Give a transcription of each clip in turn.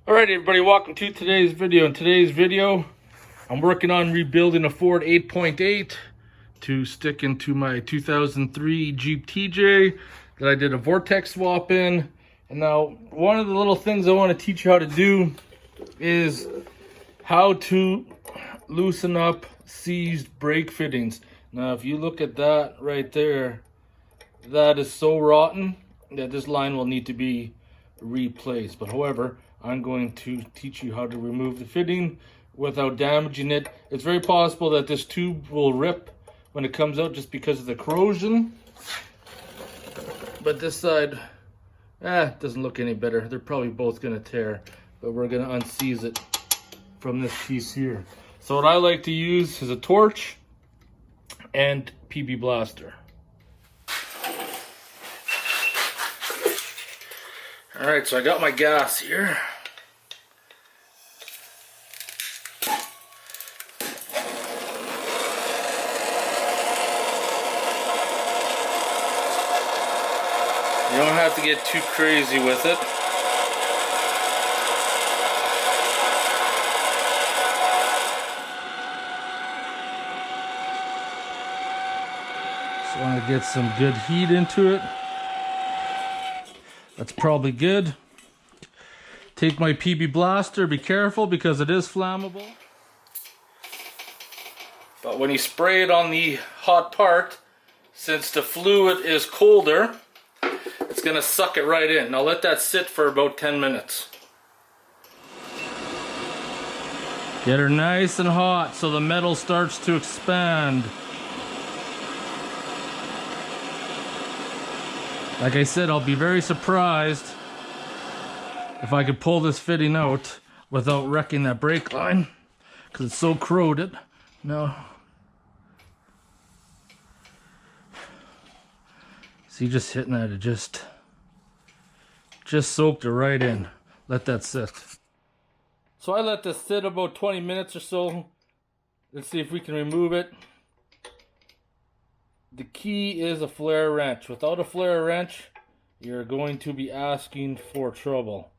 Alright everybody, welcome to today's video. In today's video, I'm working on rebuilding a Ford 8.8 to stick into my 2003 Jeep TJ that I did a vortex swap in. And now, one of the little things I want to teach you how to do is how to loosen up seized brake fittings. Now, if you look at that right there, that is so rotten that this line will need to be replaced. But however, I'm going to teach you how to remove the fitting without damaging it. It's very possible that this tube will rip when it comes out just because of the corrosion. But this side, doesn't look any better. They're probably both gonna tear, but we're gonna unseize it from this piece here. So what I like to use is a torch and PB Blaster. All right, so I got my gas here. You don't have to get too crazy with it. Just want to get some good heat into it. That's probably good. Take my PB Blaster, be careful because it is flammable. But when you spray it on the hot part, since the fluid is colder, it's gonna suck it right in. Now let that sit for about 10 minutes. Get her nice and hot so the metal starts to expand. Like I said, I'll be very surprised if I could pull this fitting out without wrecking that brake line, because it's so corroded. No. See, just hitting that, it just soaked it right in. Let that sit. So I let this sit about 20 minutes or so. Let's see if we can remove it. The key is a flare wrench. Without a flare wrench, you're going to be asking for trouble.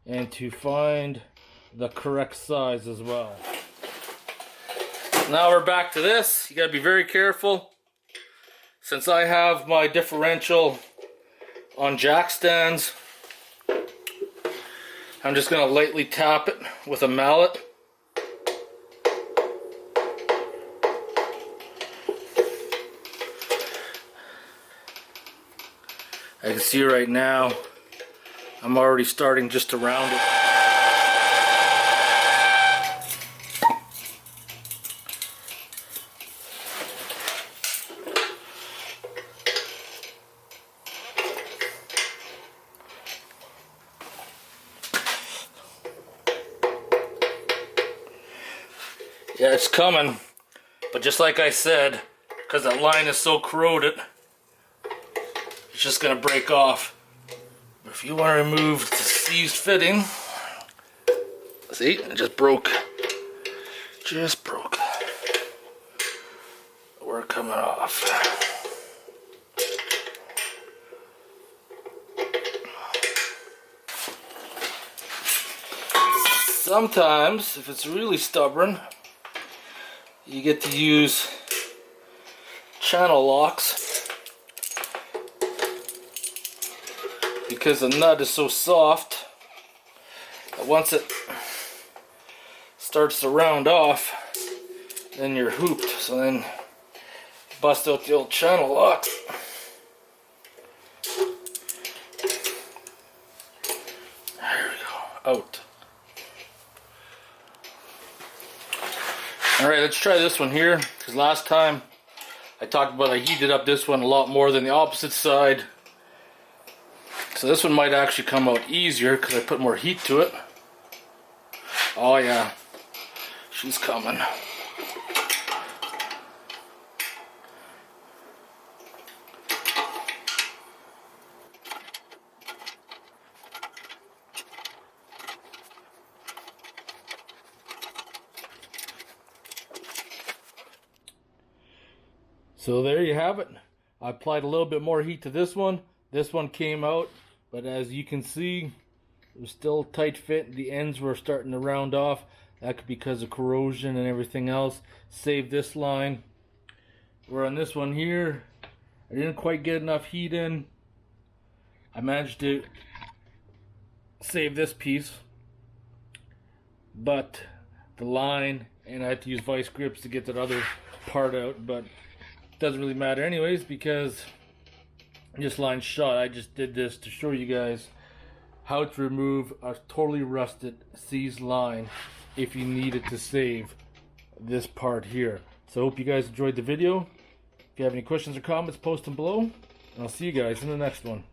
And to find the correct size as well. Now we're back to this. You gotta be very careful. Since I have my differential on jack stands, I'm just gonna lightly tap it with a mallet. I can see right now, I'm already starting just to round it. Yeah, it's coming, but just like I said, because that line is so corroded, it's just gonna break off. But if you want to remove the seized fitting, see, it just broke. Just broke. We're coming off. Sometimes, if it's really stubborn, you get to use channel locks because the nut is so soft that once it starts to round off, then you're hooped. So then bust out the old channel lock. There we go, out. Alright, let's try this one here, because last time I talked about I heated up this one a lot more than the opposite side. So this one might actually come out easier because I put more heat to it. Oh yeah, she's coming. So there you have it. I applied a little bit more heat to this one. This one came out, but as you can see, It was still tight fit. The ends were starting to round off. That could be because of corrosion and everything else. Save this line. Where on this one here, I didn't quite get enough heat in. I managed to save this piece, but the line, and I had to use vice grips to get that other part out, but it doesn't really matter anyways because this line's shot. I just did this to show you guys how to remove a totally rusted seized line if you needed to save this part here. So I hope you guys enjoyed the video. If you have any questions or comments, post them below, and I'll see you guys in the next one.